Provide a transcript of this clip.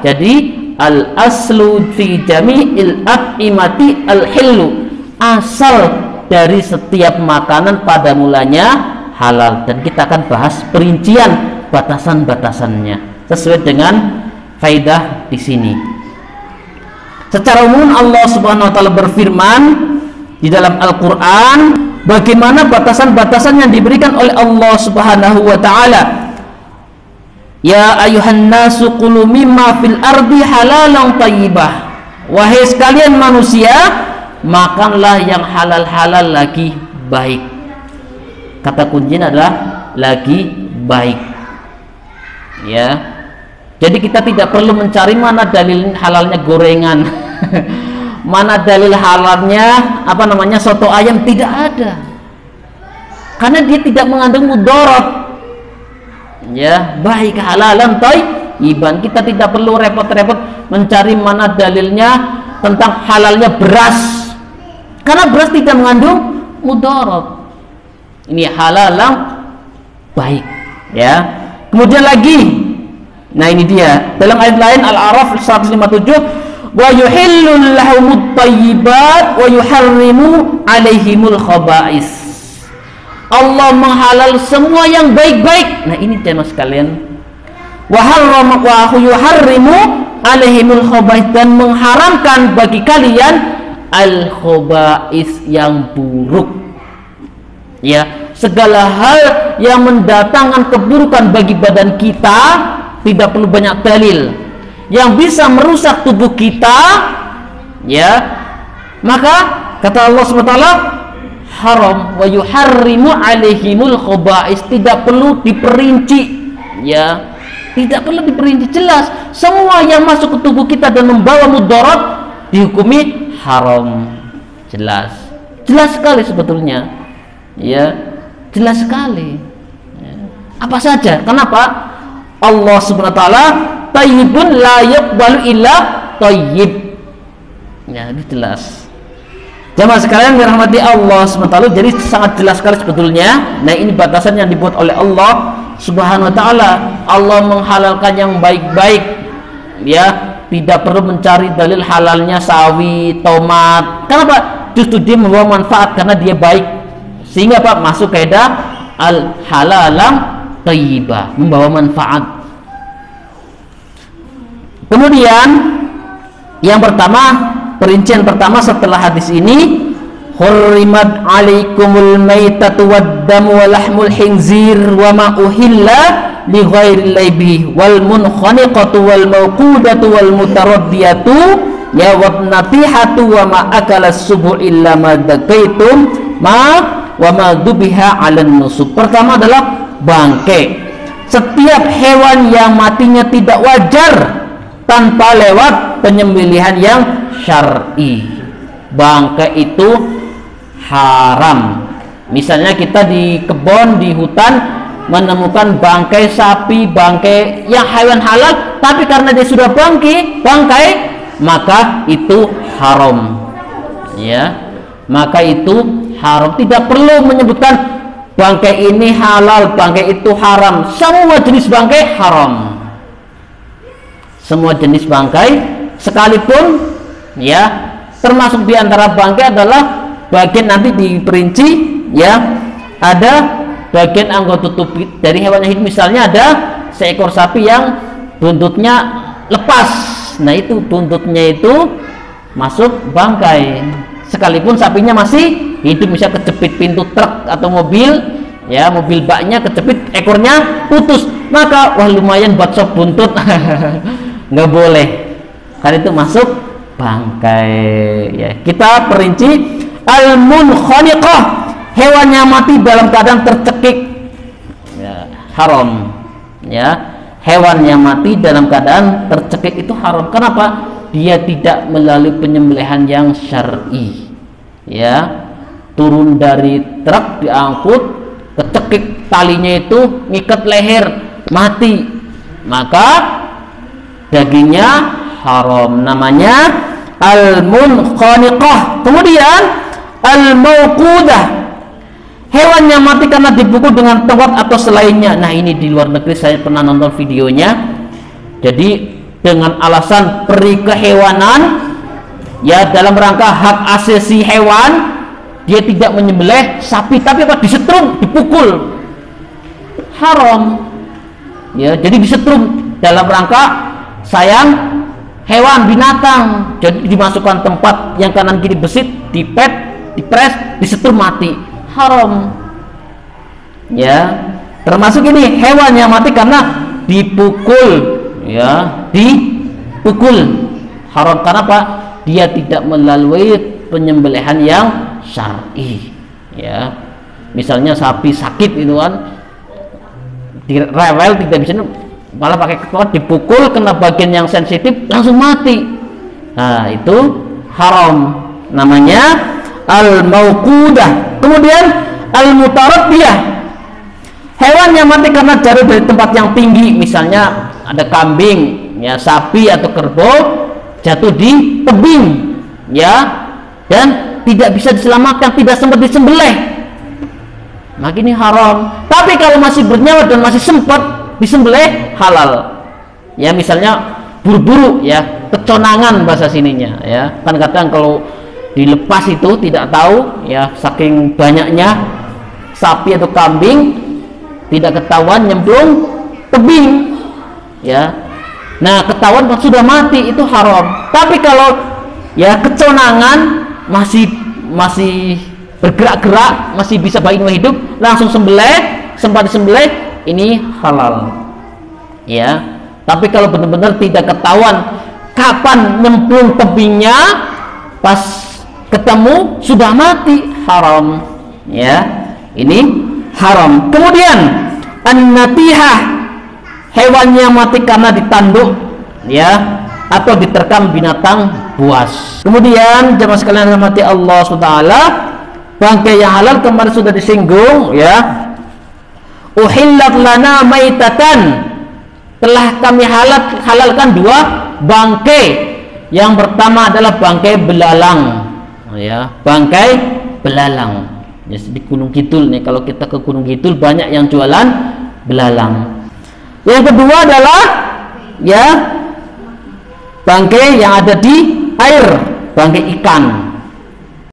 Jadi al aslu fi jami'il at'imati al hillu, asal dari setiap makanan pada mulanya halal, dan kita akan bahas perincian batasan-batasannya sesuai dengan faidah di sini. Secara umum Allah Subhanahu wa taala berfirman di dalam Al-Qur'an bagaimana batasan-batasan yang diberikan oleh Allah Subhanahu wa taala. Ya ayuhan nasu kulu mimma fil ardi halalan thayyibah. Wahai sekalian manusia, makanlah yang halal-halal lagi baik. Kata kuncinya adalah lagi baik. Ya. Jadi kita tidak perlu mencari mana dalil halalnya gorengan. Mana dalil halalnya soto ayam, tidak ada. Karena dia tidak mengandung mudarat. Ya, baik halalan thayyiban. Kita tidak perlu repot-repot mencari mana dalilnya tentang halalnya beras. Karena beras tidak mengandung mudarat. Ini halal yang baik, ya. Kemudian lagi, nah ini dia dalam ayat lain Al-A'raf 157, wa yuhillul lahumut thayyibat wa yuharrimu alaihimul khaba'is. Allah menghalal semua yang baik-baik. Nah ini tema sekalian, wa yuharrimu alaihimul khaba'is, dan mengharamkan bagi kalian al khaba'is yang buruk. Ya, segala hal yang mendatangkan keburukan bagi badan kita, tidak perlu banyak dalil, yang bisa merusak tubuh kita, ya, maka kata Allah SWT haram. Wa yuharrimu alaihimul khaba'is, tidak perlu diperinci, ya, tidak perlu diperinci, jelas semua yang masuk ke tubuh kita dan membawa mudarat dihukumi haram. Jelas sekali sebetulnya. Ya, jelas sekali. Ya. Apa saja? Kenapa? Allah Subhanahu wa taala thayyibun la yaqbalu illa thayyib. Ya, itu jelas. Jamaah sekalian dirahmati Allah Subhanahu wa taala, jadi sangat jelas sekali sebetulnya. Nah, ini batasan yang dibuat oleh Allah Subhanahu wa taala. Allah menghalalkan yang baik-baik. Ya, tidak perlu mencari dalil halalnya sawi, tomat. Kenapa? Justru dia membawa manfaat karena dia baik. Sehingga Pak masuk kaidah al halalam thayyibah, membawa manfaat. Kemudian yang pertama, perincian pertama setelah hadis ini, hurrimat alaikumul maitatu wad-damu wa lahmul khinzir wa ma uhilla li ghairillahi bihi wal munkhaniqatu wal mawqudatu wal mutaraddiyatu ya wadnatihatu wa ma akala subu illa ma dakaitum wa ma dubiha 'alan nusuk. Pertama adalah bangkai. Setiap hewan yang matinya tidak wajar tanpa lewat penyembelihan yang syar'i, bangkai itu haram. Misalnya kita di kebun, di hutan menemukan bangkai sapi, bangkai yang hewan halal, tapi karena dia sudah bangkai, maka itu haram. Ya, maka itu haram. Tidak perlu menyebutkan bangkai ini halal, bangkai itu haram. Semua jenis bangkai haram. Semua jenis bangkai, sekalipun, ya, termasuk diantara bangkai adalah bagian nanti diperinci, ya, ada bagian anggota tubuh dari hewan yang hidup. Misalnya ada seekor sapi yang buntutnya lepas. Nah itu buntutnya itu masuk bangkai. Sekalipun sapinya masih hidup, bisa kecepit pintu truk atau mobil, ya, mobil baknya kecepit, ekornya putus, maka wah lumayan buat sop buntut. Nggak boleh, karena itu masuk bangkai. Ya, kita perinci al-munkhaniqah, hewan yang mati dalam keadaan tercekik, ya, haram. Ya, hewan yang mati dalam keadaan tercekik itu haram. Kenapa? Dia tidak melalui penyembelihan yang syar'i, ya, turun dari truk, diangkut, kecekik talinya itu ngikat leher, mati, maka dagingnya haram. Namanya al-munkhaniqah. Kemudian al-mawqudah, hewan yang mati karena dipukul dengan tongkat atau selainnya. Nah ini di luar negeri saya pernah nonton videonya. Jadi dengan alasan peri kehewanan, ya dalam rangka hak asasi hewan, dia tidak menyembelih sapi tapi apa, disetrum, dipukul, haram. Ya, jadi disetrum dalam rangka sayang hewan, binatang, jadi dimasukkan tempat yang kanan kiri besit, dipet, dipres, disetrum, mati, haram. Ya, termasuk ini hewan yang mati karena dipukul, ya dipukul, haram. Karena apa? Dia tidak melalui penyembelihan yang syar'i. Ya, misalnya sapi sakit itu kan, direwel, tidak bisa, malah pakai kekuatan, dipukul kena bagian yang sensitif langsung mati. Nah, itu haram, namanya al-mauqudah. Kemudian al-mutaraddiyah, hewan yang mati karena jatuh dari tempat yang tinggi, misalnya ada kambing, ya sapi atau kerbau jatuh di tebing, ya, dan tidak bisa diselamatkan, tidak sempat disembelih, maka ini haram. Tapi kalau masih bernyawa dan masih sempat disembelih, halal. Ya, misalnya buru-buru, ya keconangan bahasa sininya, ya kan kadang kalau dilepas itu tidak tahu, ya saking banyaknya sapi atau kambing, tidak ketahuan nyemplung tebing, ya. Nah, ketahuan sudah mati, itu haram. Tapi kalau ya keconangan, masih bergerak-gerak, masih bisa baik hidup, langsung sembelih, sempat disembelih, ini halal. Ya. Tapi kalau benar-benar tidak ketahuan kapan nyemplung tebingnya, pas ketemu sudah mati, haram. Ya. Ini haram. Kemudian an-natihah, hewan yang mati karena ditanduk, ya, atau diterkam binatang buas. Kemudian jemaah sekalian rahmati Allah SWT, bangkai yang halal kemarin sudah disinggung, ya. Uhillat lana maitatan, telah kami halalkan dua bangkai. Yang pertama adalah bangkai belalang, ya, bangkai belalang. Ya, di Gunung Kidul nih, kalau kita ke Gunung Kidul banyak yang jualan belalang. Yang kedua adalah, ya, bangkai yang ada di air, bangkai ikan.